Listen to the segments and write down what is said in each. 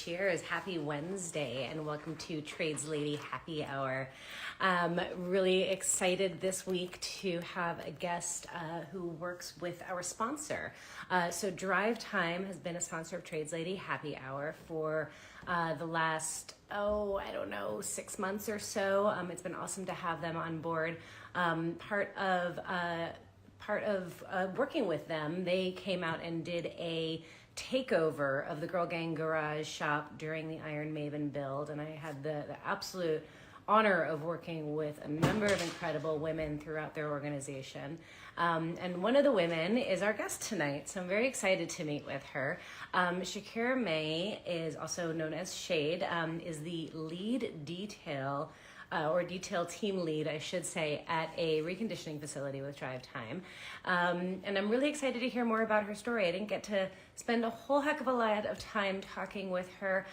cheers. Happy Wednesday and welcome to Trades Lady Happy Hour. Really excited this week to have a guest who works with our sponsor. So Drive Time has been a sponsor of Trades Lady Happy Hour for the last, 6 months or so. It's been awesome to have them on board. Part of working with them, they came out and did a takeover of the Girl Gang Garage shop during the Iron Maven build, and I had the absolute honor of working with a number of incredible women throughout their organization. And one of the women is our guest tonight, so I'm very excited to meet with her. Shakira May is also known as Shade, is the lead detail team lead, I should say, at a reconditioning facility with Drive Time. And I'm really excited to hear more about her story. I didn't get to spend a whole heck of a lot of time talking with her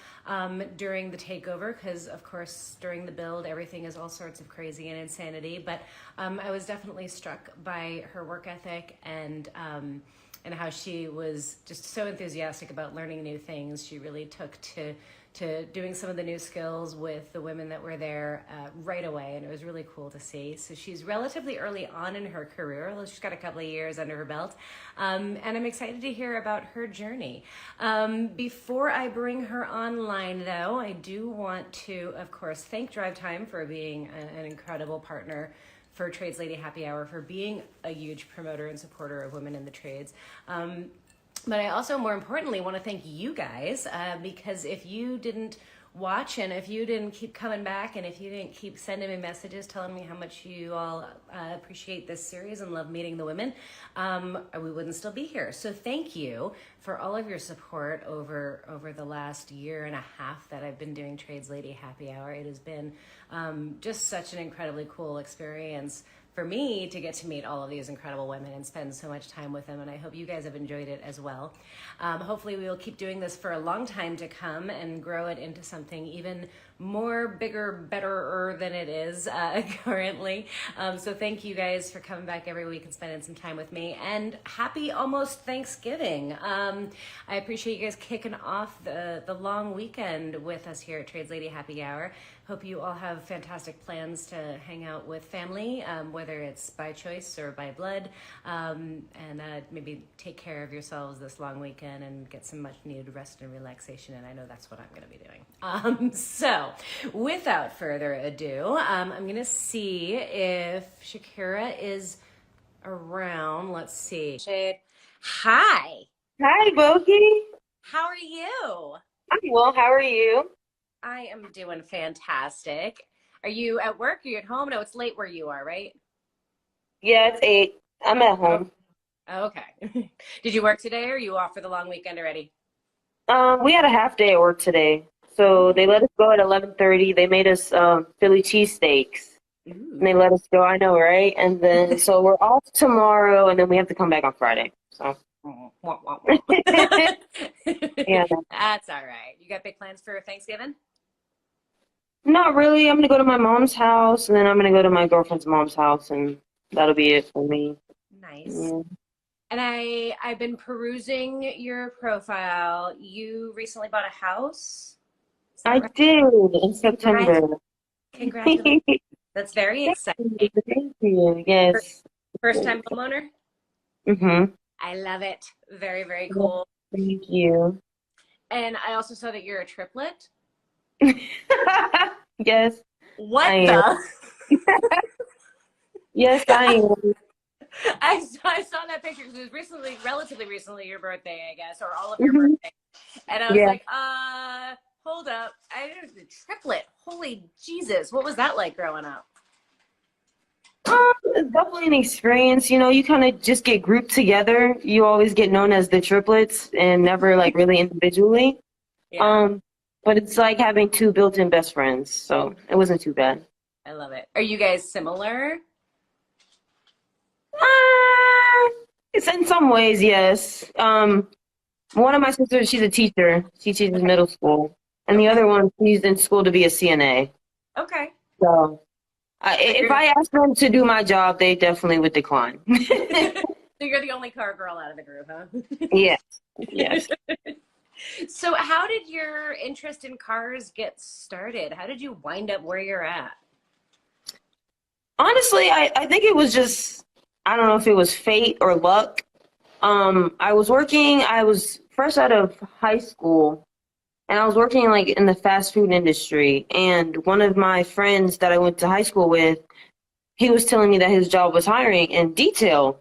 during the takeover because, of course, during the build, everything is all sorts of crazy and insanity. But I was definitely struck by her work ethic and how she was just so enthusiastic about learning new things. She really took to doing some of the new skills with the women that were there right away, and it was really cool to see. So she's relatively early on in her career, although she's got a couple of years under her belt, and I'm excited to hear about her journey. Before I bring her online, though, I do want to, of course, thank Drive Time for being an incredible partner for Trades Lady Happy Hour, for being a huge promoter and supporter of women in the trades. But I also, more importantly, want to thank you guys because if you didn't watch and if you didn't keep coming back and if you didn't keep sending me messages telling me how much you all appreciate this series and love meeting the women, we wouldn't still be here. So thank you for all of your support over the last year and a half that I've been doing Trades Lady Happy Hour. It has been just such an incredibly cool experience for me to get to meet all of these incredible women and spend so much time with them, and I hope you guys have enjoyed it as well. Hopefully we will keep doing this for a long time to come and grow it into something even more bigger, betterer than it is currently. So thank you guys for coming back every week and spending some time with me, and happy almost Thanksgiving. I appreciate you guys kicking off the long weekend with us here at Trades Lady Happy Hour. Hope you all have fantastic plans to hang out with family, whether it's by choice or by blood, and maybe take care of yourselves this long weekend and get some much needed rest and relaxation, and I know that's what I'm going to be doing. So without further ado, I'm going to see if Shakira is around. Let's see. Shade. Hi. Hi, Bogi. How are you? I'm well. How are you? I am doing fantastic. Are you at work? Are you at home? No, it's late where you are, right? Yeah, it's 8. I'm at home. Oh, okay. Did you work today or are you off for the long weekend already? We had a half day at work today. So they let us go at 11:30. They made us Philly cheesesteaks. And they let us go. I know, right? And then so we're off tomorrow, and then we have to come back on Friday. So yeah. That's all right. You got big plans for Thanksgiving? Not really. I'm gonna go to my mom's house, and then I'm gonna go to my girlfriend's mom's house, and that'll be it for me. Nice. Yeah. And I've been perusing your profile. You recently bought a house? Is that I right? did in September. Congratulations. That's very exciting. Thank you. Yes. First time homeowner? Mm-hmm. I love it. Very, very cool. Thank you. And I also saw that you're a triplet. Yes, What I the? am. Yes, I am. I saw that picture because it was relatively recently, your birthday, I guess, or all of your Mhm. birthday. And I was Yeah. like, hold up. I did a triplet. Holy Jesus. What was that like growing up? It's definitely an experience. You know, you kind of just get grouped together. You always get known as the triplets and never like really individually. Yeah, But it's like having two built-in best friends, so it wasn't too bad. I love it. Are you guys similar? It's in some ways, yes. One of my sisters, she's a teacher. She teaches Okay. middle school, and the Okay. other one, she's in school to be a CNA. Okay. So, if I asked them to do my job, they definitely would decline. So you're the only car girl out of the group, huh? Yes, yes. So, how did your interest in cars get started? How did you wind up where you're at? Honestly, I think it was just, I don't know if it was fate or luck. I was fresh out of high school and I was working like in the fast food industry. And one of my friends that I went to high school with, he was telling me that his job was hiring in detail.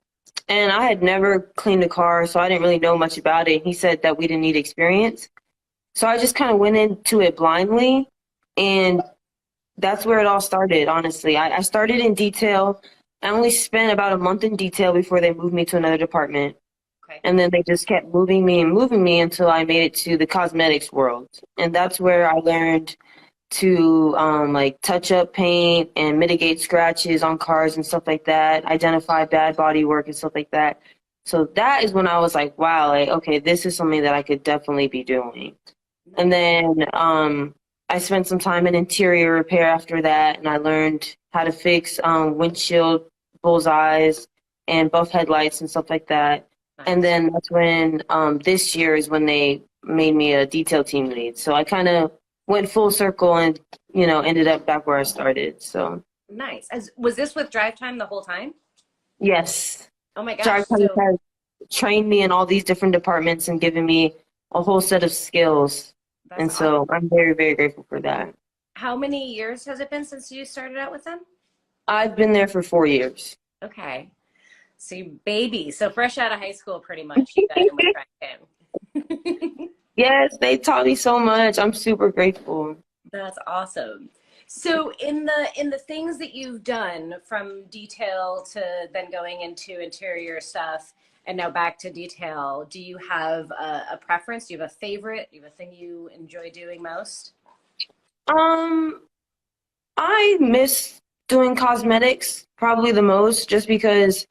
And I had never cleaned a car, so I didn't really know much about it. He said that we didn't need experience. So I just kind of went into it blindly. And that's where it all started, honestly. I started in detail. I only spent about a month in detail before they moved me to another department. Okay. And then they just kept moving me and moving me until I made it to the cosmetics world. And that's where I learned to like touch up paint and mitigate scratches on cars and stuff like that, identify bad body work and stuff like that. So that is when I was like, wow, like, okay, this is something that I could definitely be doing. And then I spent some time in interior repair after that, and I learned how to fix windshield bullseyes and buff headlights and stuff like that. And Nice. then that's when this year is when they made me a detail team lead. So I kind of went full circle and, ended up back where I started. So Nice. Was this with Drive Time the whole time? yes, Oh my gosh. Drive Time So has trained me in all these different departments and given me a whole set of skills. that's And awesome. so I'm very, very grateful for that. How many years has it been since you started out with them? I've been there for 4 years. Okay. So you baby. So fresh out of high school, pretty much, you got in with Drive Time. Yes, they taught me so much. I'm super grateful. That's awesome. So in the things that you've done from detail to then going into interior stuff and now back to detail, do you have a preference? Do you have a favorite? Do you have a thing you enjoy doing most? Um, I miss doing cosmetics probably the most just because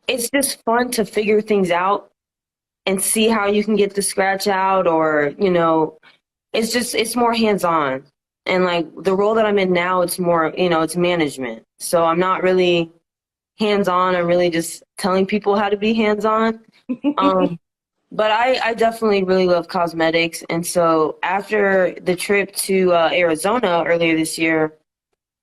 it's just fun to figure things out and see how you can get the scratch out or, it's more hands-on. And like the role that I'm in now, it's more, it's management. So I'm not really hands-on. I'm really just telling people how to be hands-on. Um, but I definitely really love cosmetics. And so after the trip to Arizona earlier this year,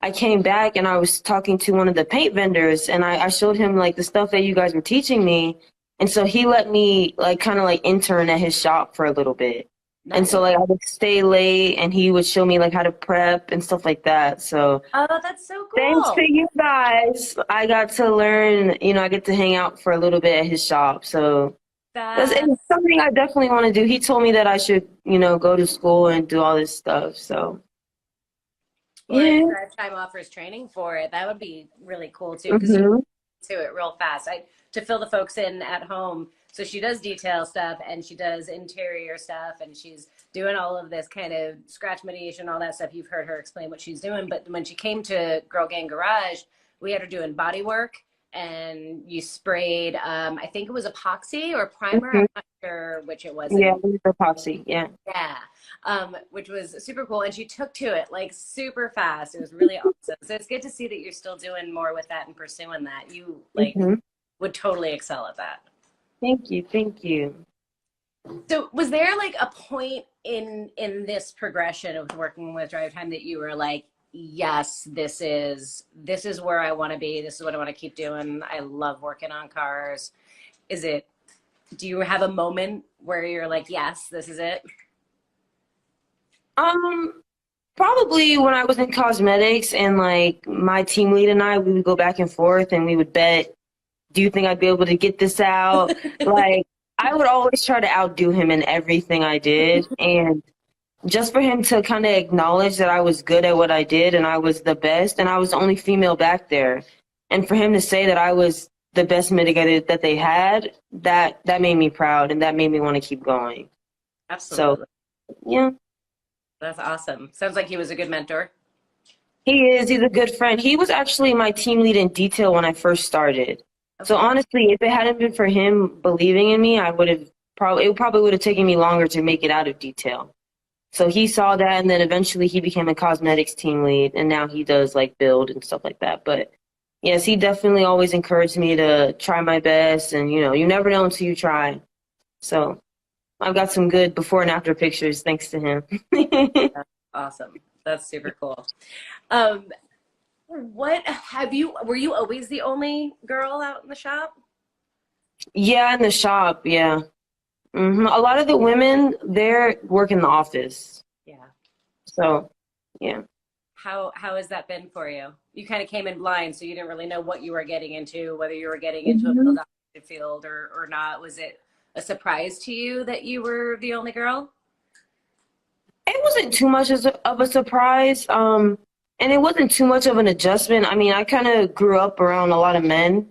I came back and I was talking to one of the paint vendors and I showed him like the stuff that you guys were teaching me. And so he let me like kind of like intern at his shop for a little bit. And so Nice. like I would stay late and he would show me like how to prep and stuff like that. So Oh, that's so thanks to cool. you guys, I got to learn, I get to hang out for a little bit at his shop. So it's That's something I definitely want to do. He told me that I should, go to school and do all this stuff. So Or if yeah. Drive Time offers training for it, that would be really cool too, because you Hmm. to it real fast. To fill the folks in at home. So she does detail stuff and she does interior stuff and she's doing all of this kind of scratch mitigation, all that stuff. You've heard her explain what she's doing. But when she came to Girl Gang Garage, we had her doing body work and you sprayed, I think it was epoxy or primer. I'm Hmm. not sure which it was. Yeah, And with epoxy. Yeah. yeah, which was super cool. And she took to it like super fast. It was really awesome. So it's good to see that you're still doing more with that and pursuing that. You like Hmm. would totally excel at that. Thank you. Thank you. So was there like a point in this progression of working with Drive Time that you were like, yes, this is where I want to be. This is what I want to keep doing. I love working on cars. Is it, do you have a moment where you're like, yes, this is it? Um, Probably when I was in cosmetics and like my team lead and I, we would go back and forth and we would bet, do you think I'd be able to get this out? Like I would always try to outdo him in everything I did. And just for him to kind of acknowledge that I was good at what I did and I was the best and I was the only female back there. And for him to say that I was the best mitigator that they had, that made me proud and that made me want to keep going. So, Absolutely. yeah. That's awesome. Sounds like he was a good mentor. He is. He's a good friend. He was actually my team lead in detail when I first started. So Okay. honestly, if it hadn't been for him believing in me, I would have it probably would have taken me longer to make it out of detail. So he saw that, and then eventually he became a cosmetics team lead, and now he does like build and stuff like that. But yes, he definitely always encouraged me to try my best, and you never know until you try. So I've got some good before and after pictures thanks to him. Awesome. That's super cool. Um, were you always the only girl out in the shop? Yeah, in the shop, yeah. A lot of the women there work in the office. Yeah. So, yeah. How has that been for you? You kind of came in blind, so you didn't really know what you were getting into, whether you were getting into a hmm field or not. Was it a surprise to you that you were the only girl? It wasn't too much of a surprise, and it wasn't too much of an adjustment. I mean, I kind of grew up around a lot of men.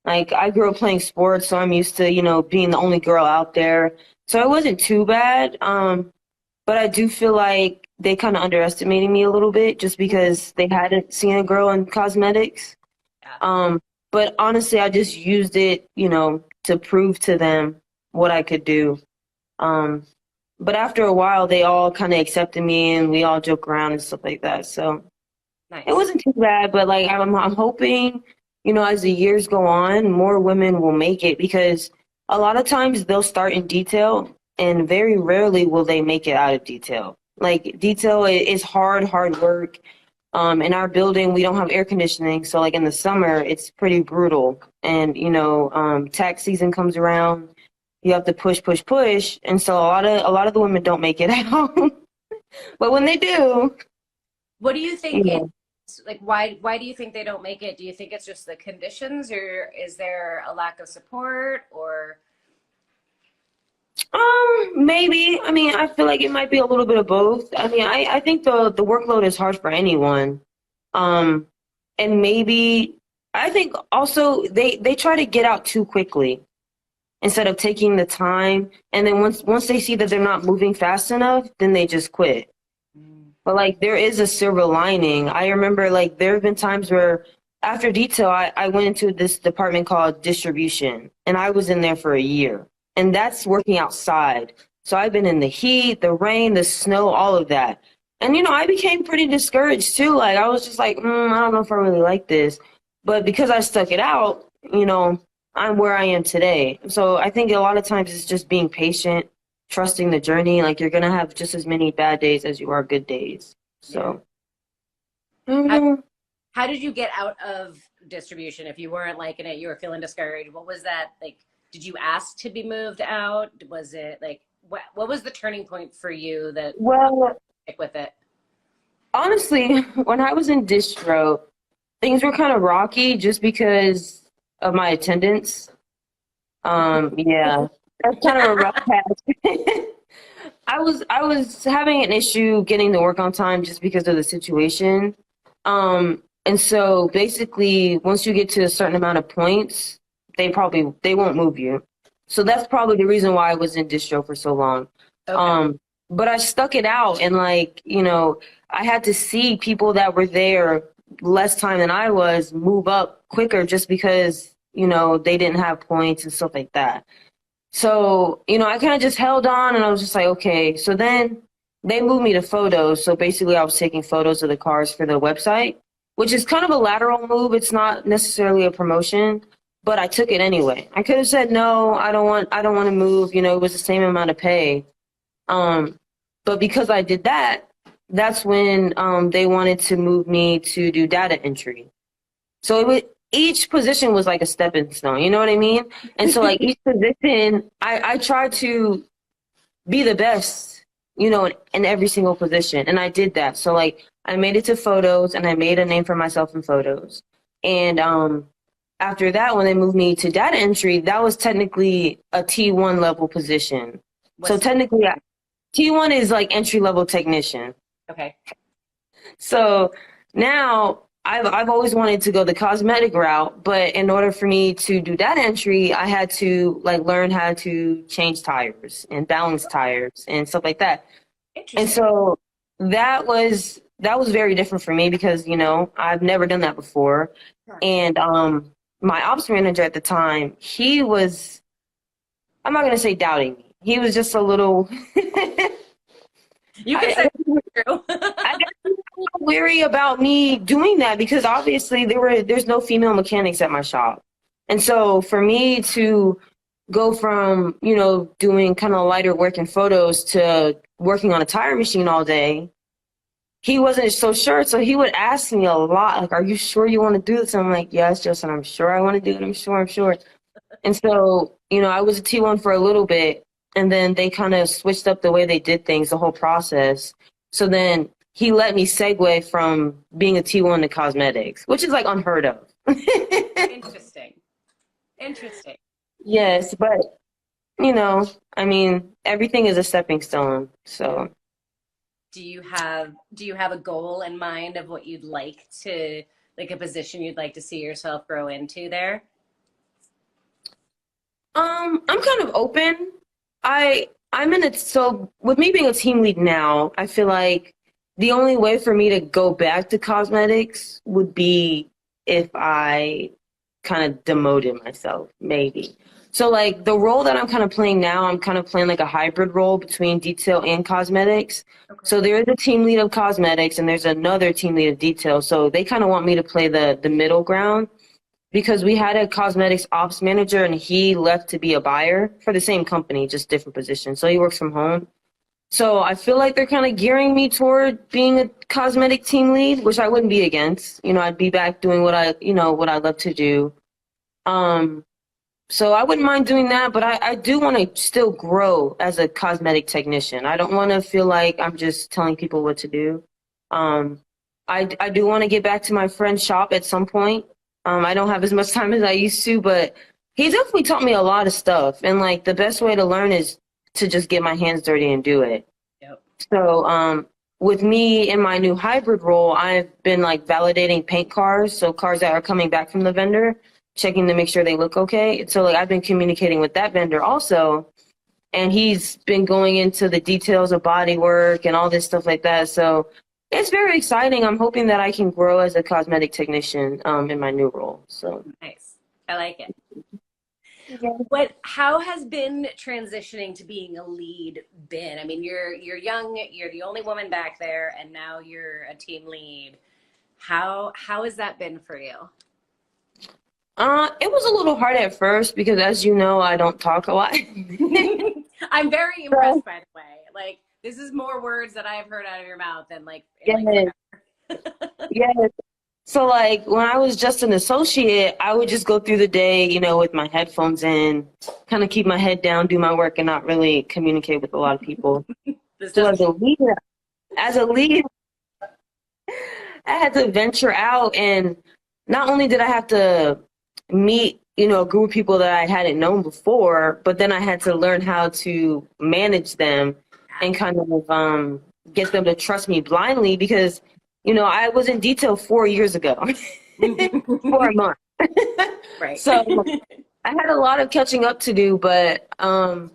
Like, I grew up playing sports, so I'm used to, being the only girl out there. So it wasn't too bad. But I do feel like they kind of underestimated me a little bit just because they hadn't seen a girl in cosmetics. Yeah. But honestly, I just used it, to prove to them what I could do. Um, but after a while, they all kind of accepted me and we all joke around and stuff like that. So it Nice. wasn't too bad, but like I'm hoping, as the years go on, more women will make it because a lot of times they'll start in detail and very rarely will they make it out of detail. Like detail is hard work. In our building, we don't have air conditioning, so like in the summer, it's pretty brutal. And tax season comes around, you have to push, and so a lot of the women don't make it out. But when they do, What do you think yeah. it's like? Why do you think they don't make it? Do you think it's just the conditions, or is there a lack of support, or Maybe. I mean, I feel like it might be a little bit of both. I mean, I think the workload is hard for anyone. Um, and maybe I think also they try to get out too quickly instead of taking the time. And then once they see that they're not moving fast enough, then they just quit. But like there is a silver lining. I remember like there have been times where after detail, I went into this department called distribution, and I was in there for a year. And that's working outside. So I've been in the heat, the rain, the snow, all of that. And I became pretty discouraged too. Like I was just like, I don't know if I really like this. But because I stuck it out, I'm where I am today. So I think a lot of times it's just being patient, trusting the journey. Like you're gonna have just as many bad days as you are good days. So I don't how know. how did you get out of distribution? If you weren't liking it, you were feeling discouraged. What was that like? Did you ask to be moved out? Was it like what was the turning point for you that Well, stick with it? honestly, when I was in distro, things were kind of rocky just because of my attendance. Yeah, that's kind of a rough patch. I was having an issue getting to work on time just because of the situation. And so basically, once you get to a certain amount of points, they won't move you. So that's probably the reason why I was in distro for so long. Okay. Um, but I stuck it out, and like I had to see people that were there less time than I was move up quicker just because they didn't have points and stuff like that. So, I kind of just held on and I was just like, okay. So then they moved me to photos. So basically, I was taking photos of the cars for the website, which is kind of a lateral move. It's not necessarily a promotion, but I took it anyway. I could have said, no, I don't want to move. It was the same amount of pay. Um, but because I did that, that's when they wanted to move me to do data entry. So each position was like a stepping stone, you know what I mean? And so like each position, I tried to be the best, in every single position. And I did that. So like I made it to photos and I made a name for myself in photos. And after that, when they moved me to data entry, that was technically a T1 level position. So What's technically T1 is like entry level technician. okay? So now I've always wanted to go the cosmetic route, but in order for me to do data entry, I had to like learn how to change tires and balance tires and stuff like that. And Interesting. so that was very different for me because, I've never done that before. Sure. And my ops manager at the time, I'm not gonna say doubting me. He was just a little You can I, say it's true. I got a little weary about me doing that because obviously there's no female mechanics at my shop. And so for me to go from, doing kind of lighter work in photos to working on a tire machine all day. He wasn't so sure, so he would ask me a lot, like, "Are you sure you want to do this?" I'm like, "Yes, Justin, I'm sure I want to do it. I'm sure." And so, I was a T1 for a little bit, and then they kind of switched up the way they did things, the whole process. So then he let me segue from being a T1 to cosmetics, which is like unheard of. Interesting. Interesting. Yes, but I mean, everything is a stepping stone. So, Do you have a goal in mind of what you'd like to, like a position you'd like to see yourself grow into there? I'm kind of open. I'm in it. So with me being a team lead now, I feel like the only way for me to go back to cosmetics would be if I kind of demoted myself, maybe. So like the role that I'm kind of playing now, I'm kind of playing like a hybrid role between detail and cosmetics. Okay. So there is a team lead of cosmetics and there's another team lead of detail. So they kind of want me to play the middle ground because we had a cosmetics ops manager and he left to be a buyer for the same company, just different position. So he works from home. So I feel like they're kind of gearing me toward being a cosmetic team lead, which I wouldn't be against. I'd be back doing what I love to do. Um, so I wouldn't mind doing that, but I do want to still grow as a cosmetic technician. I don't want to feel like I'm just telling people what to do. Um, I do want to get back to my friend's shop at some point. I don't have as much time as I used to, but he definitely taught me a lot of stuff. And like the best way to learn is to just get my hands dirty and do it. Yep. So with me in my new hybrid role, I've been like validating paint cars, so cars that are coming back from the vendor, checking to make sure they look okay. So like I've been communicating with that vendor also, and he's been going into the details of body work and all this stuff like that. So it's very exciting. I'm hoping that I can grow as a cosmetic technician in my new role. So Nice. I like it. yeah. How has been transitioning to being a lead been? I mean, you're young, you're the only woman back there, and now you're a team lead. How has that been for you? It was a little hard at first because, as you know, I don't talk a lot. I'm very impressed, by the way. Like, this is more words that I've heard out of your mouth than like, Yes, yes. So like when I was just an associate, I would just go through the day, with my headphones in, kind of keep my head down, do my work, and not really communicate with a lot of people. this So doesn't. as a lead, I had to venture out, and not only did I have to meet, a group of people that I hadn't known before, but then I had to learn how to manage them and kind of get them to trust me blindly because, I was in detail 4 years ago, 4 months. Right. So I had a lot of catching up to do, but I'm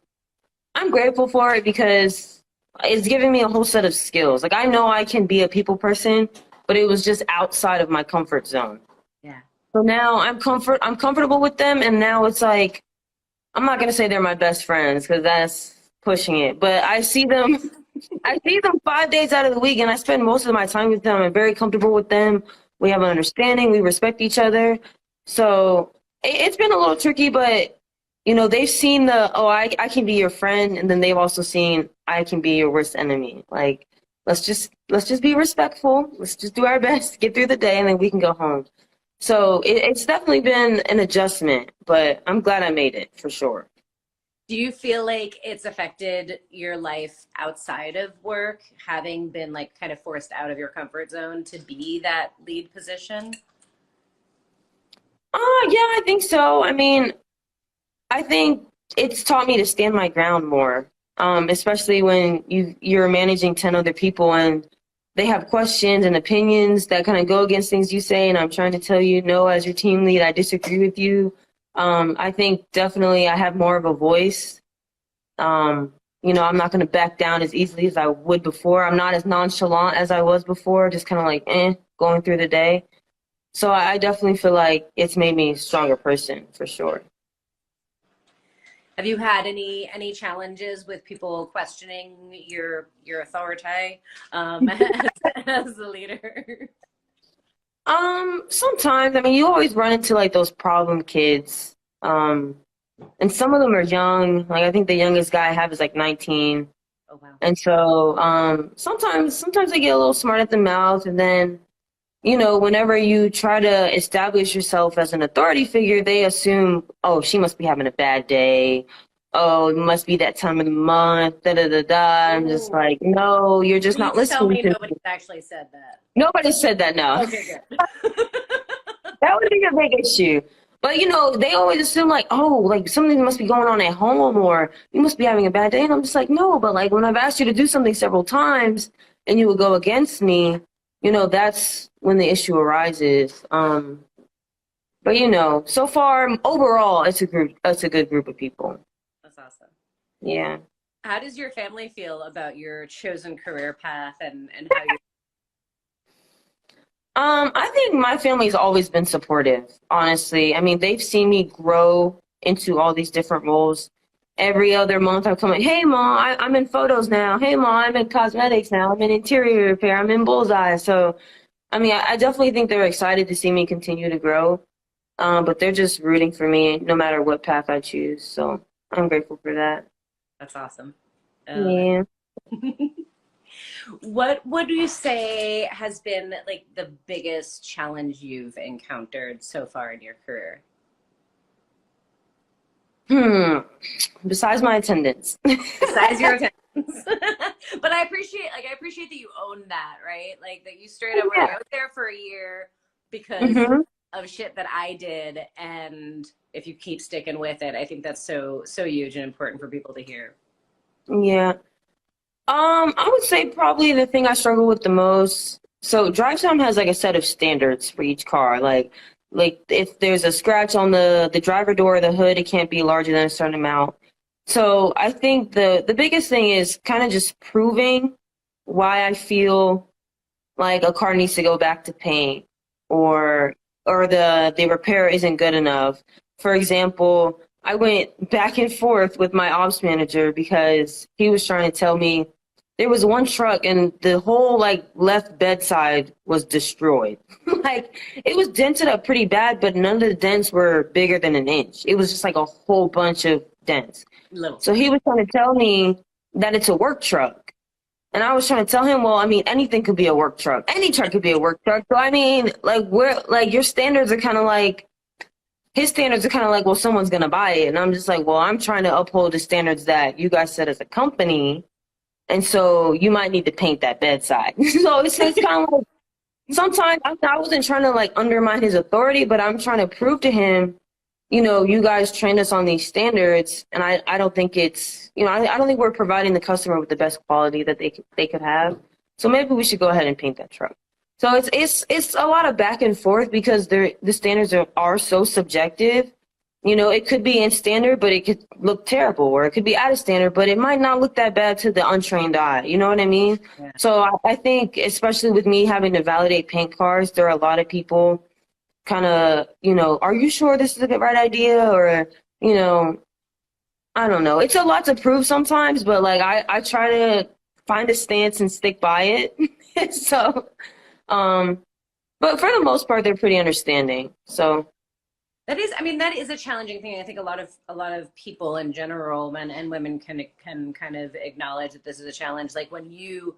grateful for it because it's giving me a whole set of skills. Like I know I can be a people person, but it was just outside of my comfort zone. Yeah. So now I'm comfortable with them, and now it's like I'm not gonna say they're my best friends because that's pushing it, but I see them 5 days out of the week, and I spend most of my time with them. I'm very comfortable with them. We have an understanding. We respect each other. So it's been a little tricky, but they've seen I can be your friend, and then they've also seen I can be your worst enemy. Like let's just be respectful. Let's just do our best, get through the day, and then we can go home. So it's definitely been an adjustment, but I'm glad I made it for sure. Do you feel like it's affected your life outside of work, having been like kind of forced out of your comfort zone to be that lead position? Yeah, I think so. I mean, I think it's taught me to stand my ground more, especially when you're managing 10 other people and they have questions and opinions that kind of go against things you say. And I'm trying to tell you, no, as your team lead, I disagree with you. I think definitely I have more of a voice. I'm not going to back down as easily as I would before. I'm not as nonchalant as I was before, just kind of like, going through the day. So I definitely feel like it's made me a stronger person for sure. Have you had any challenges with people questioning your authority as the leader? Sometimes, I mean, you always run into like those problem kids. And some of them are young. Like I think the youngest guy I have is like 19. Oh wow. And so sometimes they get a little smart at the mouth, and then whenever you try to establish yourself as an authority figure, they assume, oh, she must be having a bad day. Oh, it must be that time of the month. Da da da da. I'm just Ooh. like, no, you're just not Please tell listening me to nobody's me. actually said that. Nobody said that. No, Okay, good. that would be a big issue. But they always assume like, oh, like something must be going on at home, or you must be having a bad day. And I'm just like, no, but like when I've asked you to do something several times and you would go against me, that's when the issue arises. But so far overall, it's a good group of people. That's awesome. Yeah. How does your family feel about your chosen career path and how you I think my family's always been supportive, honestly. I mean, they've seen me grow into all these different roles. Every other month I come in, hey mom, I'm in photos now. Hey mom, I'm in cosmetics now. I'm in interior repair. I'm in bullseye. So, I mean, I definitely think they're excited to see me continue to grow. But they're just rooting for me no matter what path I choose. So I'm grateful for that. That's awesome. Yeah. What do you say has been like the biggest challenge you've encountered so far in your career? Besides my attendance. Besides your attendance. But I appreciate that you own that, right? Like that you straight up were like, Yeah. I was there for a year because hmm of shit that I did, and if you keep sticking with it, I think that's so huge and important for people to hear. Yeah. I would say probably the thing I struggle with the most. So Drive Time has like a set of standards for each car. Like if there's a scratch on the driver door or the hood, it can't be larger than a certain amount. So I think the biggest thing is kind of just proving why I feel like a car needs to go back to paint, or the repair isn't good enough. For example, I went back and forth with my ops manager because he was trying to tell me there was one truck and the whole like left bedside was destroyed. Like it was dented up pretty bad, but none of the dents were bigger than an inch. It was just like a whole bunch of dents. Little So stuff. he was trying to tell me that it's a work truck. And I was trying to tell him, well, I mean, anything could be a work truck. Any truck could be a work truck. So I mean, like your standards are kind of like his standards are kind of like, well, someone's gonna buy it. And I'm just like, well, I'm trying to uphold the standards that you guys set as a company, and so you might need to paint that bedside. So it's kind of like sometimes I wasn't trying to like undermine his authority, but I'm trying to prove to him, you guys trained us on these standards, and I don't think it's, I don't think we're providing the customer with the best quality that they could have. So maybe we should go ahead and paint that truck. So it's a lot of back and forth because the standards are so subjective. It could be in standard, but it could look terrible, or it could be out of standard, but it might not look that bad to the untrained eye. You know what I mean? Yeah. So I think, especially with me having to validate paint cars, there are a lot of people kind of, are you sure this is the right idea? Or, you know, I don't know. It's a lot to prove sometimes, but like I try to find a stance and stick by it. So, um, but for the most part, they're pretty understanding. So, That is a challenging thing. I think a lot of people in general, men and women, can kind of acknowledge that this is a challenge. Like when you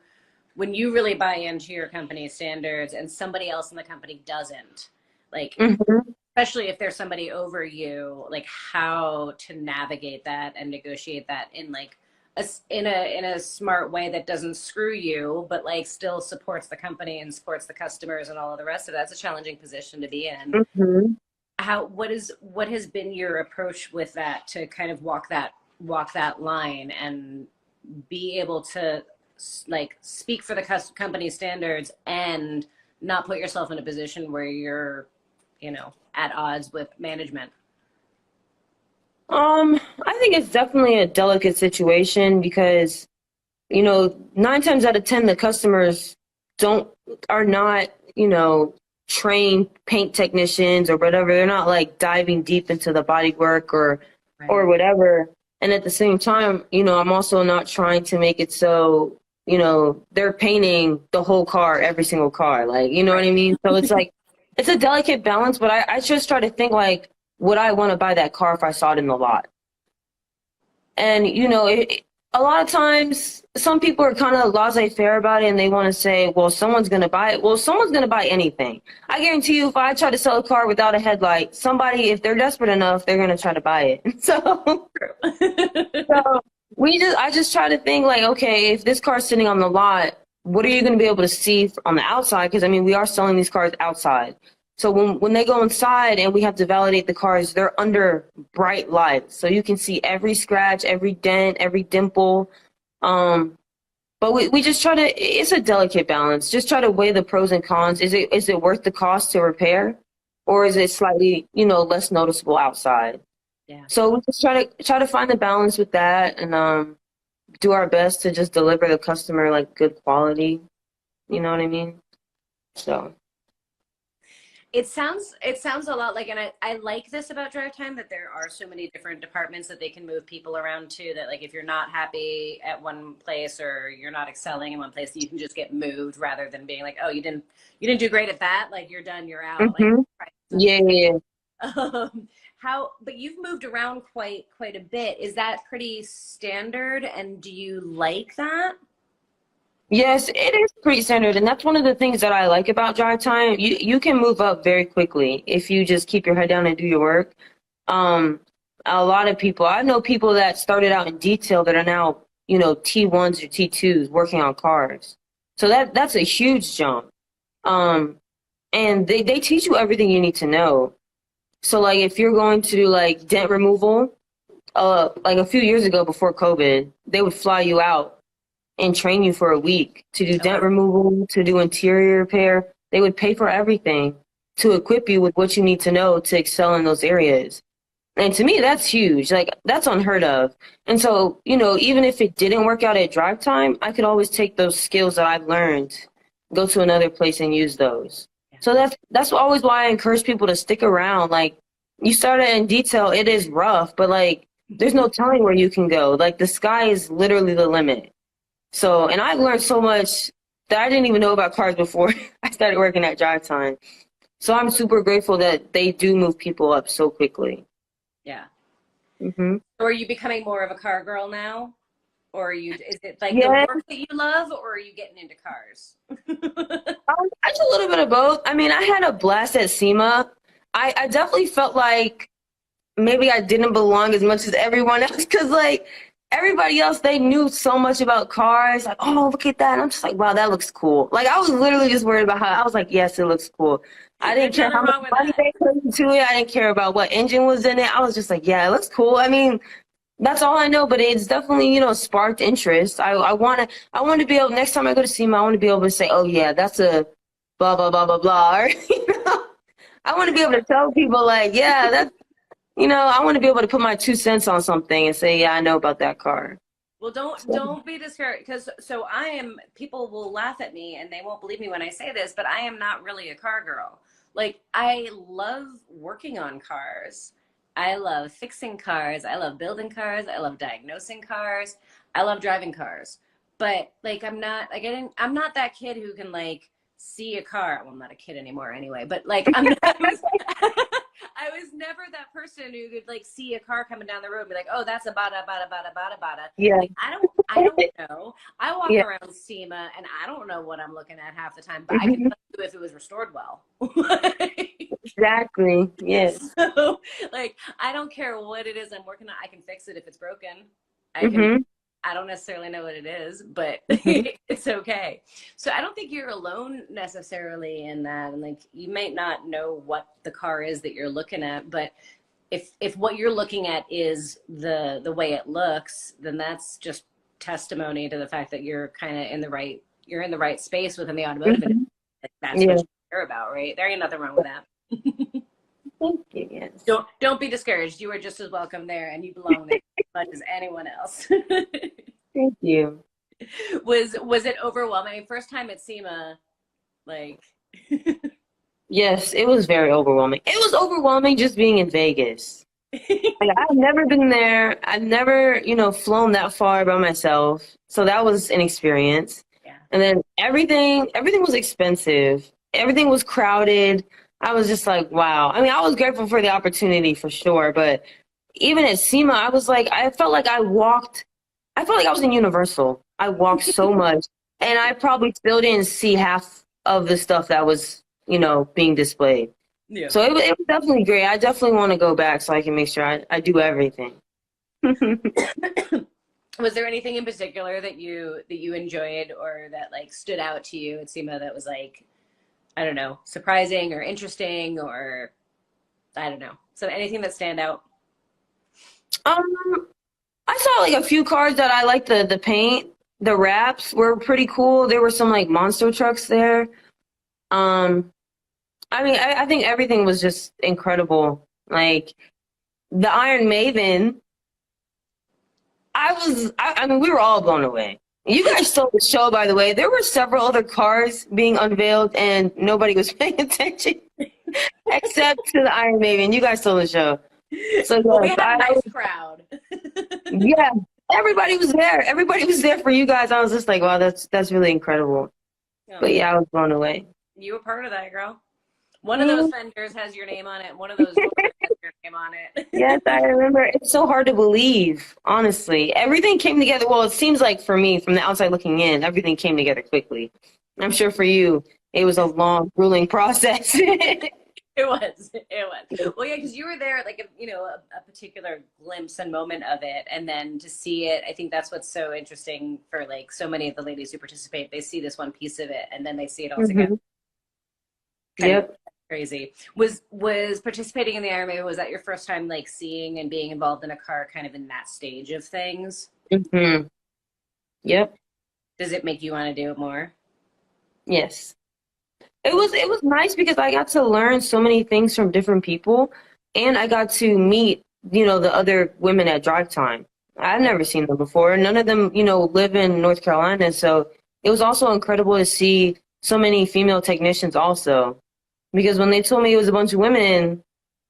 really buy into your company's standards and somebody else in the company doesn't, like mhm. especially if there's somebody over you, like how to navigate that and negotiate that in like in a smart way that doesn't screw you, but like still supports the company and supports the customers and all of the rest of it. That's a challenging position to be in. Mhm. What has been your approach with that to kind of walk that line and be able to like speak for the company standards and not put yourself in a position where you're at odds with management? I think it's definitely a delicate situation because, 9 times out of 10, the customers don't are not, trained paint technicians or whatever. They're not like diving deep into the body work or Right. whatever. And at the same time, I'm also not trying to make it so, they're painting the whole car, every single car. Like, you know what Right. I mean? So it's like it's a delicate balance, but I just try to think like, would I want to buy that car if I saw it in the lot? And, a lot of times, some people are kind of laissez-faire about it and they want to say, well, someone's going to buy it. Well, someone's going to buy anything. I guarantee you, if I try to sell a car without a headlight, somebody, if they're desperate enough, they're going to try to buy it. So I just try to think like, okay, if this car's sitting on the lot, what are you going to be able to see on the outside? Because, I mean, we are selling these cars outside. So when they go inside and we have to validate the cars, they're under bright lights. So you can see every scratch, every dent, every dimple. But we just try to, it's a delicate balance. Just try to weigh the pros and cons. Is it worth the cost to repair? Or is it slightly, less noticeable outside? Yeah. So we just try to find the balance with that and do our best to just deliver the customer like good quality. You know what I mean? So. It sounds a lot like, and I like this about Drive Time, that there are so many different departments that they can move people around to, that like if you're not happy at one place or you're not excelling in one place, you can just get moved rather than being like, oh, you didn't do great at that, like you're done, you're out. Mm-hmm. Like, Yeah. But you've moved around quite a bit. Is that pretty standard, and do you like that? Yes, it is pretty standard, and that's one of the things that I like about Drive Time. You can move up very quickly if you just keep your head down and do your work. A lot of people, I know people that started out in detail that are now, T1s or T2s working on cars. So that's a huge jump. And they teach you everything you need to know. So like if you're going to do like dent removal, like a few years ago before COVID, they would fly you out and train you for a week to do dent removal, to do interior repair. They would pay for everything to equip you with what you need to know to excel in those areas. And to me, that's huge. Like, that's unheard of. And so, even if it didn't work out at Drive Time, I could always take those skills that I've learned, go to another place and use those. Yeah. So that's always why I encourage people to stick around. Like, you started in detail, it is rough, but like, there's no telling where you can go. Like, the sky is literally the limit. So, and I've learned so much that I didn't even know about cars before I started working at Drive Time. So I'm super grateful that they do move people up so quickly. Yeah. Mm-hmm. So are you becoming more of a car girl now? Or is it like the work that you love, or are you getting into cars? I do a little bit of both. I mean, I had a blast at SEMA. I definitely felt like maybe I didn't belong as much as everyone else, because like, everybody else, they knew so much about cars. Like, oh, look at that. And I'm just like, wow, that looks cool. Like, I was literally just worried about how, I was like, yes, it looks cool. I didn't care how much money they put into it. I didn't care about what engine was in it. I was just like, yeah, it looks cool. I mean, that's all I know, but it's definitely, sparked interest. I want to be able, next time I go to SEMA, I want to be able to say, oh yeah, that's a blah, blah, blah, blah, blah. Or, I want to be able to tell people like, yeah, that's, I want to be able to put my 2 cents on something and say, yeah, I know about that car. Well, don't be discouraged, because people will laugh at me and they won't believe me when I say this, but I am not really a car girl. Like, I love working on cars. I love fixing cars. I love building cars. I love diagnosing cars. I love driving cars. But like, I'm not that kid who can like see a car. Well, I'm not a kid anymore anyway, but like, I was never that person who could like see a car coming down the road and be like, oh, that's a bada, bada, bada, bada, bada. Yeah. Like, I don't know. I walk around SEMA and I don't know what I'm looking at half the time, but I can tell you if it was restored well. Exactly. Yes. So, like, I don't care what it is I'm working on. I can fix it if it's broken. I don't necessarily know what it is, but it's okay. So I don't think you're alone necessarily in that. And like, you might not know what the car is that you're looking at, but if what you're looking at is the way it looks, then that's just testimony to the fact that you're kind of in the right space within the automotive industry. That's what you care about, right? There ain't nothing wrong with that. Thank you. Yes. Don't be discouraged. You are just as welcome there, and you belong there as much as anyone else. Thank you. Was it overwhelming? First time at SEMA, like. Yes, it was very overwhelming. It was overwhelming just being in Vegas. Like, I've never been there. I've never, flown that far by myself. So that was an experience. Yeah. And then everything was expensive. Everything was crowded. I was just like, wow. I mean, I was grateful for the opportunity for sure, but even at SEMA, I was like, I felt like I was in Universal. I walked so much, and I probably still didn't see half of the stuff that was, being displayed. Yeah. So it was definitely great. I definitely want to go back so I can make sure I do everything. Was there anything in particular that you enjoyed or that like stood out to you at SEMA that was like, I don't know, surprising or interesting or I don't know. So anything that stand out? Um, I saw like a few cars that I liked the paint. The wraps were pretty cool. There were some like monster trucks there. Um, I mean, I think everything was just incredible. Like the Iron Maven, I mean, we were all blown away. You guys saw the show, by the way. There were several other cars being unveiled, and nobody was paying attention except to the Iron Maiden. You guys saw the show. So Well, we yes, had a nice crowd. yeah, everybody was there. Everybody was there for you guys. I was just like, wow, that's really incredible. But yeah, I was blown away. You were part of that, girl. One of those fenders has your name on it. One of those doors has your name on it. Yes, I remember. It's so hard to believe, honestly. Everything came together. Well, it seems like for me, from the outside looking in, everything came together quickly. I'm sure for you, it was a long, grueling process. It was. Well, yeah, because you were there, like a particular glimpse and moment of it, and then to see it, I think that's what's so interesting for like so many of the ladies who participate. They see this one piece of it, and then they see it all together. Yep. Crazy. Was participating in the Ironman, was that your first time like seeing and being involved in a car kind of in that stage of things? Mm-hmm. Yep. Does it make you want to do it more? Yes. It was nice because I got to learn so many things from different people, and I got to meet, the other women at Drive Time. I've never seen them before. None of them, live in North Carolina, so it was also incredible to see so many female technicians also. Because when they told me it was a bunch of women,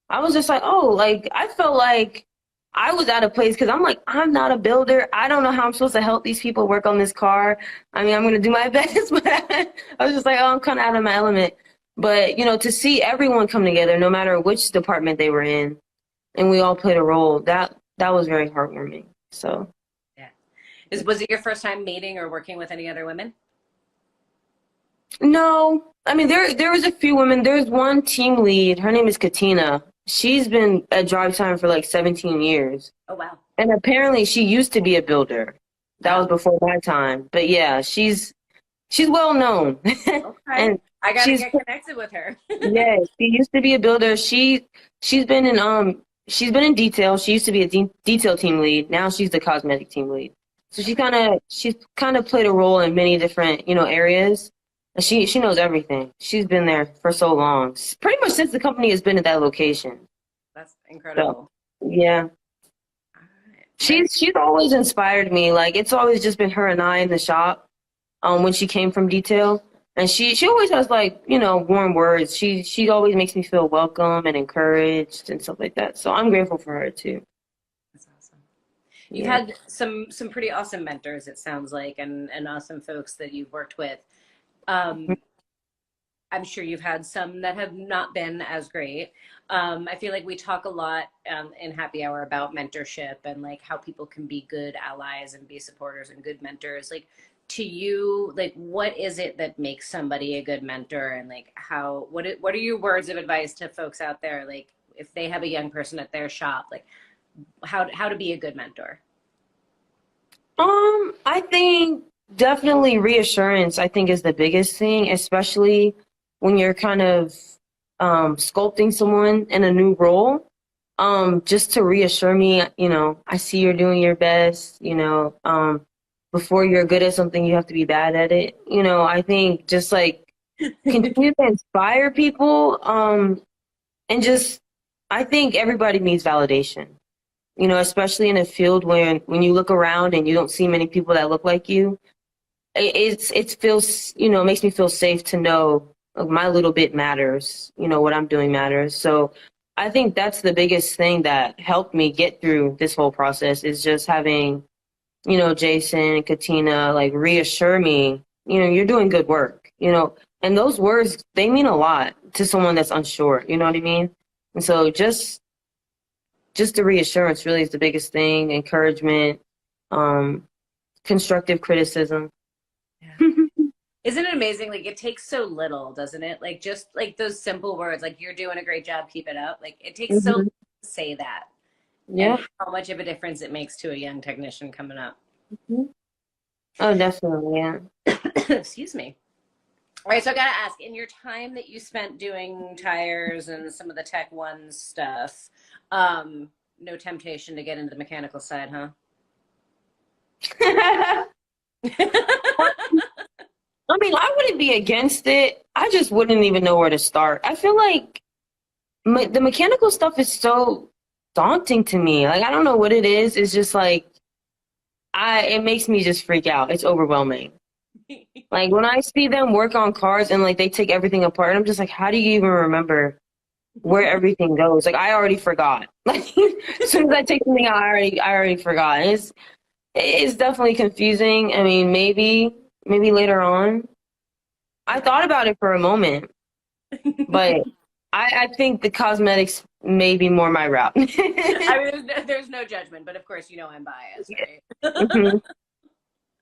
I was just like, oh, like I felt like I was out of place because I'm like, I'm not a builder. I don't know how I'm supposed to help these people work on this car. I mean, I'm going to do my best, but I was just like, oh, I'm kind of out of my element. But, to see everyone come together, no matter which department they were in, and we all played a role, that was very heartwarming. So, yeah. Was it your first time meeting or working with any other women? no, I mean, there was a few women. There's one team lead. Her name is Katina. She's been at Drive Time for like 17 years. Oh, wow. And apparently she used to be a builder. That was before my time. But yeah, she's well known. Okay. And I gotta get connected with her. yeah, she used to be a builder. She's been in detail. She used to be a detail team lead. Now she's the cosmetic team lead. So she's kind of played a role in many different, areas. And she knows everything. She's been there for so long. Pretty much since the company has been at that location. That's incredible. So, yeah. She's always inspired me. Like it's always just been her and I in the shop. When she came from detail, and she always has like warm words. She always makes me feel welcome and encouraged and stuff like that. So I'm grateful for her too. That's awesome. You've had some pretty awesome mentors, it sounds like, and awesome folks that you've worked with. I'm sure you've had some that have not been as great. I feel like we talk a lot in Happy Hour about mentorship and like how people can be good allies and be supporters and good mentors. Like to you, like what is it that makes somebody a good mentor, and like what are your words of advice to folks out there, like if they have a young person at their shop, like how to be a good mentor? I think definitely reassurance, I think, is the biggest thing, especially when you're kind of sculpting someone in a new role. Just to reassure me, I see you're doing your best, before you're good at something, you have to be bad at it. I think just like continue to inspire people. And just, I think everybody needs validation, especially in a field when you look around and you don't see many people that look like you. It feels, makes me feel safe to know my little bit matters, what I'm doing matters. So I think that's the biggest thing that helped me get through this whole process is just having, Jason and Katina like reassure me, you're doing good work. And those words, they mean a lot to someone that's unsure, you know what I mean? And so just the reassurance really is the biggest thing, encouragement, um, constructive criticism. Yeah. Isn't it amazing? Like it takes so little, doesn't it? Like just like those simple words, like you're doing a great job, keep it up. Like it takes so little Hmm. to say that, and Yeah. how much of a difference it makes to a young technician coming up. Mhm. Oh, definitely, yeah. Excuse me. All right, so I gotta ask, in your time that you spent doing tires and some of the Tech One stuff, no temptation to get into the mechanical side, huh? I mean, I wouldn't be against it. I just wouldn't even know where to start. I feel like the mechanical stuff is so daunting to me. Like, I don't know what it is. It's just like it makes me just freak out. It's overwhelming. Like when I see them work on cars and like they take everything apart, I'm just like, how do you even remember where everything goes? Like I already forgot. Like as soon as I take something out, I already forgot. It's definitely confusing. I mean, maybe later on. I thought about it for a moment, but I think the cosmetics may be more my route. I mean, there's no judgment, but of course, you know I'm biased, right? Hmm.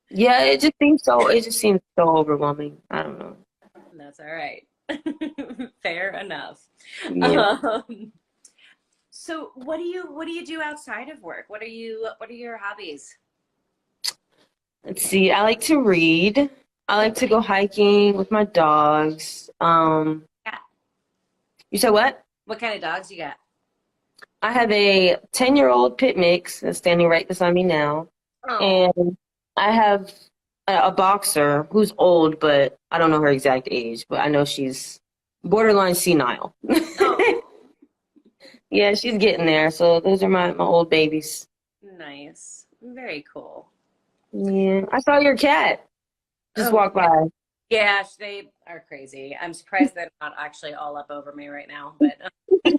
Yeah, it just seems so overwhelming. I don't know. That's all right. Fair enough. Yeah. Um, so what do you do outside of work? What are your hobbies? Let's see. I like to read. I like to go hiking with my dogs. Yeah. You said what? What kind of dogs you got? I have a 10-year-old pit mix that's standing right beside me now. Oh. And I have a boxer who's old, but I don't know her exact age, but I know she's borderline senile. Oh, Yeah, she's getting there. So those are my old babies. nice. Very cool. Yeah. I saw your cat just Oh, walk by. yeah, they are crazy. I'm surprised they're not actually all up over me right now, but I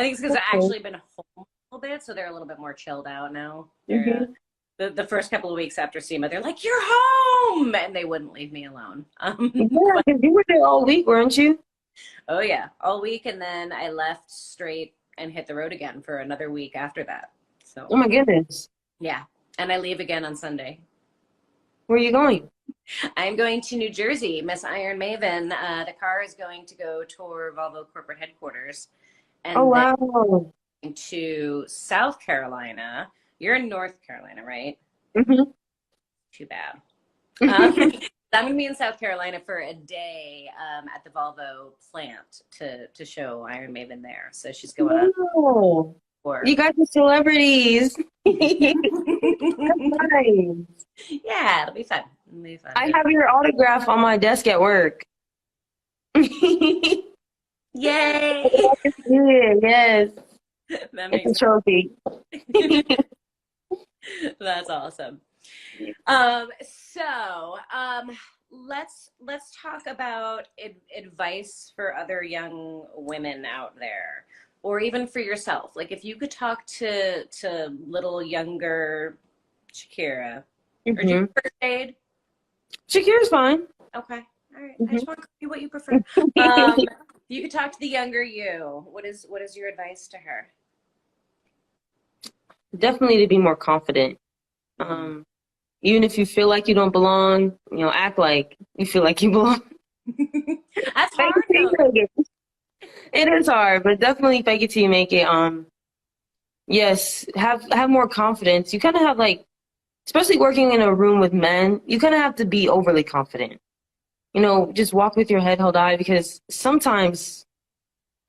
think it's because I've Okay. actually been home a little bit, so they're a little bit more chilled out now. They're Hmm. the first couple of weeks after SEMA, they're like, "You're home," and they wouldn't leave me alone. Yeah, But because you were there all week, weren't you? oh yeah, all week, and then I left straight and hit the road again for another week after that. Oh So my goodness. yeah, and I leave again on Sunday. Where are you going? I'm going to New Jersey, Miss Iron Maven. The car is going to go tour Volvo corporate headquarters, Oh and then wow. to South Carolina. You're in North Carolina, right? Hmm. Too bad. Um, I'm going to be in South Carolina for a day at the Volvo plant to show Iron Maven there. So she's going on Wow. tour. You guys are celebrities. That's nice. Yeah, it'll be fun. It'll be fun. I have your autograph on my desk at work. Yay! Yeah, yes. That It's makes a trophy. that's awesome. So let's talk about advice for other young women out there, or even for yourself. Like if you could talk to little younger Shakira, or do you Hmm. prefer Shade? Shakira's fine. Okay, all right. I Hmm. just want to see what you prefer. If you could talk to the younger you, what is your advice to her? Definitely to be more confident. Mm. Um, Even if you feel like you don't belong, act like you feel like you belong. That's Fake it hard till you though. make it. It is hard, but definitely fake it till you make it. Yes, have more confidence. You kind of have like, especially working in a room with men, you kind of have to be overly confident. Just walk with your head held high because sometimes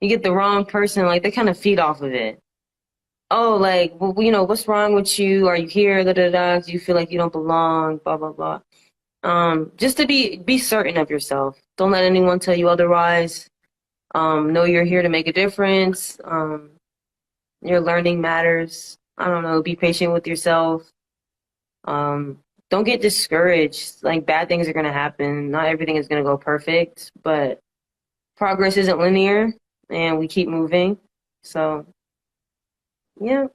you get the wrong person, like they kind of feed off of it. Oh, like, well, what's wrong with you? Are you here? Da da da. Do you feel like you don't belong? Blah blah blah. Just to be certain of yourself. Don't let anyone tell you otherwise. Know you're here to make a difference. Your learning matters. I don't know. Be patient with yourself. Don't get discouraged. Like bad things are gonna happen. Not everything is gonna go perfect, but progress isn't linear, and we keep moving. So yeah.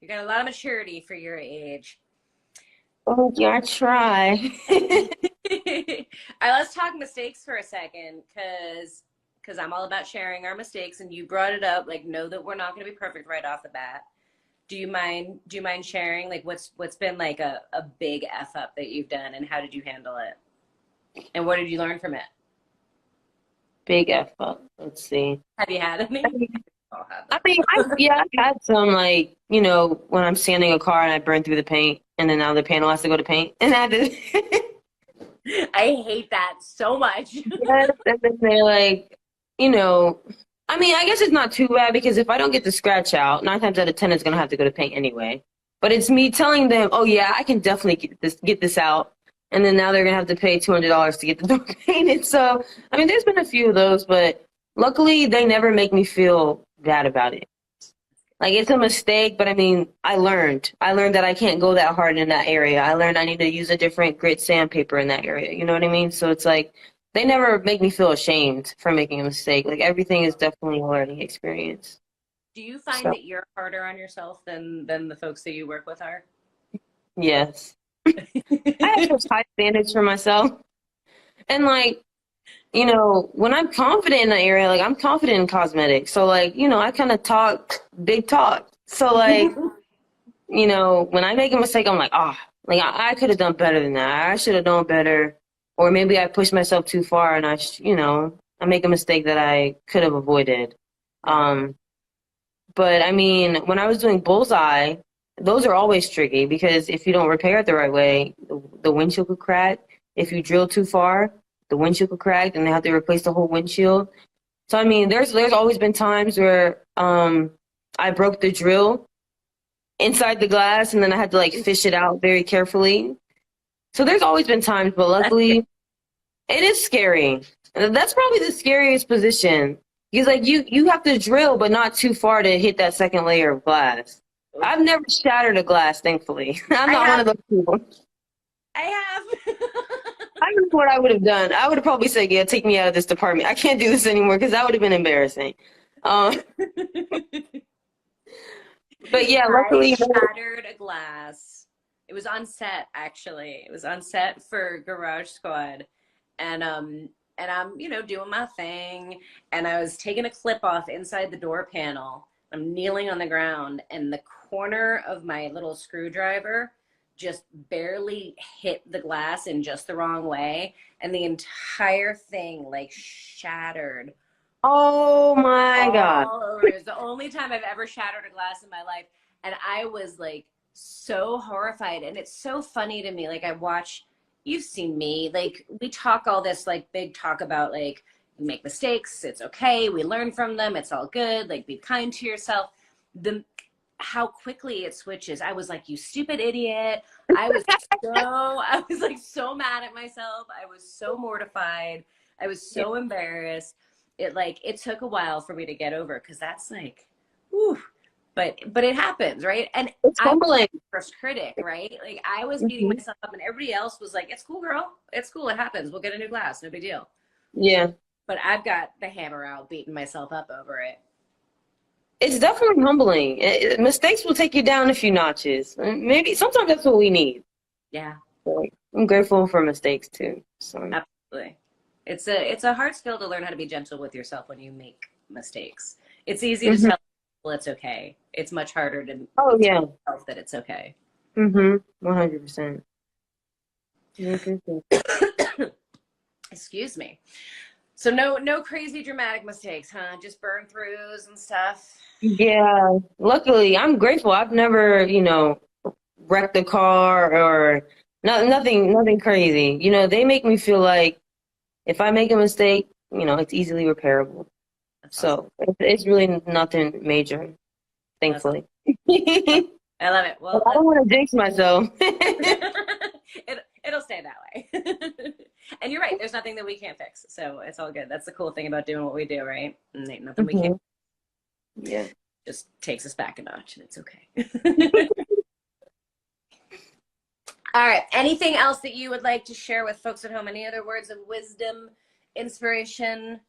You got a lot of maturity for your age. Oh yeah, I try. All right, let's talk mistakes for a second, because I'm all about sharing our mistakes, and you brought it up. Like, know that we're not going to be perfect right off the bat. Do you mind sharing like what's been like a big F up that you've done, and how did you handle it? And what did you learn from it? Big F up. Let's see. Have you had I any? mean, I'll have I them. mean, I've had some like, when I'm sanding a car and I burn through the paint and then now the panel has to go to paint. And I did. I hate that so much. Yes, and then they're like, you know, I mean, I guess it's not too bad because if I don't get the scratch out, 9 times out of 10 it's gonna have to go to paint anyway. But it's me telling them, oh yeah, I can definitely get this out, and then now they're gonna have to pay $200 to get the door painted. So, I mean, there's been a few of those, but luckily they never make me feel bad about it. Like it's a mistake, but I mean, I learned. I learned that I can't go that hard in that area. I learned I need to use a different grit sandpaper in that area. You know what I mean? So it's like they never make me feel ashamed for making a mistake. Like everything is definitely a learning experience. Do you find So that you're harder on yourself than the folks that you work with are? yes, I have such high standards for myself, and like when I'm confident in an area, like I'm confident in cosmetics. So like I kind of talk big talk. So like. When I make a mistake, I'm like, like I could have done better than that. I should have known better. Or maybe I pushed myself too far and I make a mistake that I could have avoided. Right. Um, but I mean, when I was doing Bullseye, those are always tricky because if you don't repair it the right way, the windshield could crack. If you drill too far, the windshield could crack and they have to replace the whole windshield. So I mean, there's always been times where I broke the drill inside the glass and then I had to like fish it out very carefully. So there's always been times, but That's good. luckily it is scary. That's probably the scariest position because like you have to drill but not too far to hit that second layer of glass. I've never shattered a glass, thankfully. I'm I not one have. of those people. I have. I don't know what I would have done. I would have probably said, yeah, take me out of this department. I can't do this anymore because that would have been embarrassing. Um, but yeah, I luckily, shattered a glass. It was on set, actually. It was on set for Garage Squad, and I'm doing my thing, and I was taking a clip off inside the door panel. I'm kneeling on the ground, and the corner of my little screwdriver just barely hit the glass in just the wrong way, and the entire thing like shattered oh my God. all over. It was the only time I've ever shattered a glass in my life. And I was like so horrified. And it's so funny to me. Like, you've seen me, like, we talk all this like big talk about like, you make mistakes, it's okay, we learn from them, it's all good, like, be kind to yourself. The How quickly it switches. I was like, you stupid idiot. I was like so mad at myself. I was so mortified. I was so embarrassed. It took a while for me to get over because that's like, whew. But it happens, right? And It's I was humbling. the first critic, right? Like I was beating Hmm. myself up, and everybody else was like, "It's cool, girl. It's cool. It happens. We'll get a new glass. No big deal." Yeah. But I've got the hammer out, beating myself up over it. It's definitely humbling. Mistakes will take you down a few notches. Maybe sometimes that's what we need. Yeah, So, I'm grateful for mistakes too. So, absolutely. It's a hard skill to learn how to be gentle with yourself when you make mistakes. It's easy to hmm. tell people it's okay. It's much harder to Oh tell yeah. yourself that it's okay. 100%. 100%. Excuse me. So no crazy dramatic mistakes, huh? Just burn throughs and stuff. Yeah. Luckily, I'm grateful. I've never, wrecked a car or nothing crazy. They make me feel like if I make a mistake, it's easily repairable. That's awesome. So it's really nothing major, That's awesome. thankfully. I I love it. Well, don't want to jinx myself. it'll stay that way. And you're right. There's nothing that we can't fix, so it's all good. That's the cool thing about doing what we do, right? And ain't nothing we can't. Mhm. Yeah. Just takes us back a notch, and it's okay. All right. Anything else that you would like to share with folks at home? Any other words of wisdom, inspiration?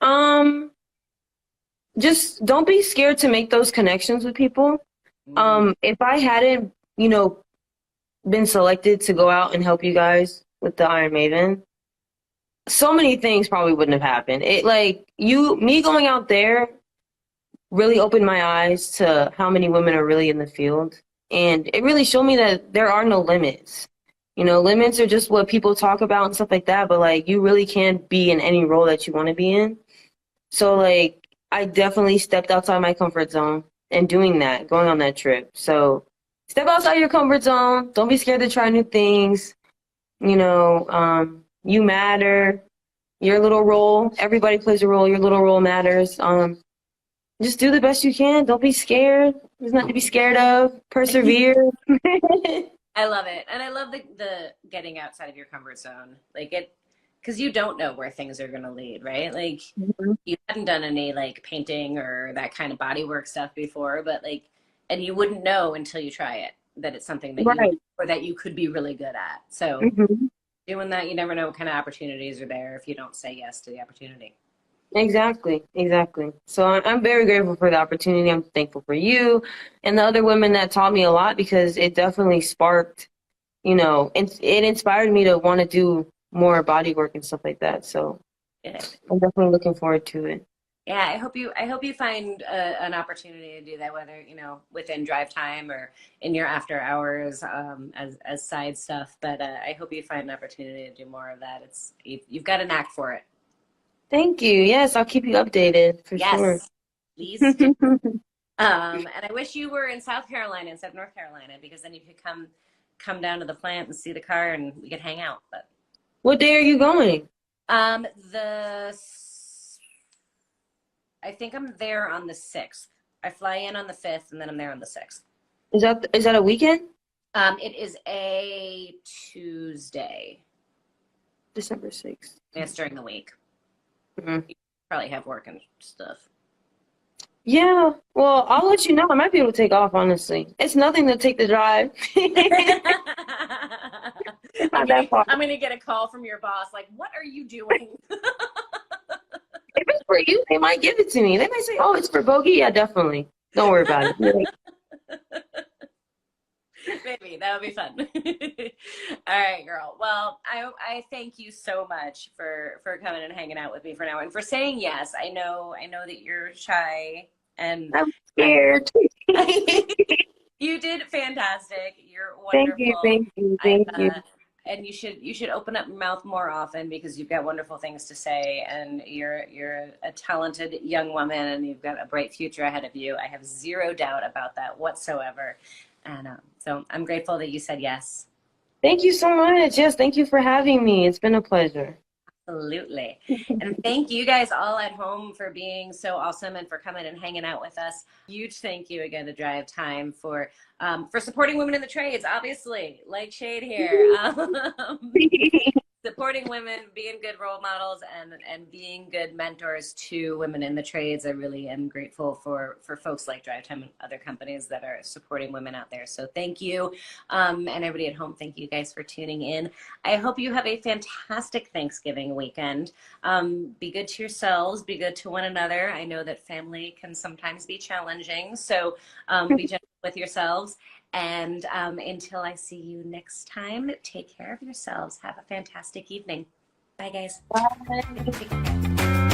Um, just don't be scared to make those connections with people. Mm, If I hadn't, been selected to go out and help you guys with the Iron Maiden, so many things probably wouldn't have happened. It like me going out there really opened my eyes to how many women are really in the field. And it really showed me that there are no limits. You know, limits are just what people talk about and stuff like that, but like you really can be in any role that you want to be in. So like I definitely stepped outside my comfort zone and doing that, going on that trip. So step outside your comfort zone. Don't be scared to try new things. You know, you matter. Your little role, everybody plays a role. Your little role matters. Just do the best you can. Don't be scared. There's nothing to be scared of. Persevere. I love it. And I love the getting outside of your comfort zone. Like it, because you don't know where things are going to lead, right? Like Mhm. you hadn't done any like painting or that kind of bodywork stuff before, but like, and you wouldn't know until you try it that it's something that you, Right. or that you could be really good at. So hmm doing that, you never know what kind of opportunities are there if you don't say yes to the opportunity. Exactly. Exactly. So I'm very grateful for the opportunity. I'm thankful for you and the other women that taught me a lot because it definitely sparked, you know, it inspired me to want to do more body work and stuff like that. So Yeah. I'm definitely looking forward to it. Yeah, I hope you find an opportunity to do that, whether you know within drive time or in your after hours as side stuff. But I hope you find an opportunity to do more of that. It's you've got a knack for it. Thank you. Yes, I'll keep you updated for sure. Yes, please do. And I wish you were in South Carolina instead of North Carolina because then you could come down to the plant and see the car and we could hang out. But What day are you going? um, the I think I'm there on the 6th. I fly in on the 5th and then I'm there on the 6th. Is that a weekend? It is a Tuesday. December 6th. It's during the week. Mhm. You probably have work and stuff. Yeah, well, I'll let you know. I might be able to take off, honestly. It's nothing to take the drive. It's not that far. I'm gonna get a call from your boss. Like, what are you doing? If it's for you, they might give it to me. They might say, "Oh, it's for Bogi." Yeah, definitely. Don't worry about it. Maybe that would be fun. All right, girl. Well, I thank you so much for coming and hanging out with me for an hour and for saying yes. I know that you're shy and I'm scared. you did fantastic. You're Thank you, wonderful. thank you, I thank you. and you should open up your mouth more often because you've got wonderful things to say and you're a talented young woman and you've got a bright future ahead of you. I have zero doubt about that whatsoever. And so I'm grateful that you said yes. Thank you so much. Yes, thank you for having me. It's been a pleasure. Absolutely. And thank you guys all at home for being so awesome and for coming and hanging out with us. Huge thank you again to Drive Time for supporting women in the trades, obviously, like Shade here. Supporting women, being good role models, and being good mentors to women in the trades. I really am grateful for folks like Drive Time and other companies that are supporting women out there. So thank you, and everybody at home. Thank you guys for tuning in. I hope you have a fantastic Thanksgiving weekend. Be good to yourselves. Be good to one another. I know that family can sometimes be challenging, so be gentle with yourselves. And until I see you next time, take care of yourselves. Have a fantastic evening. Bye, guys. Bye.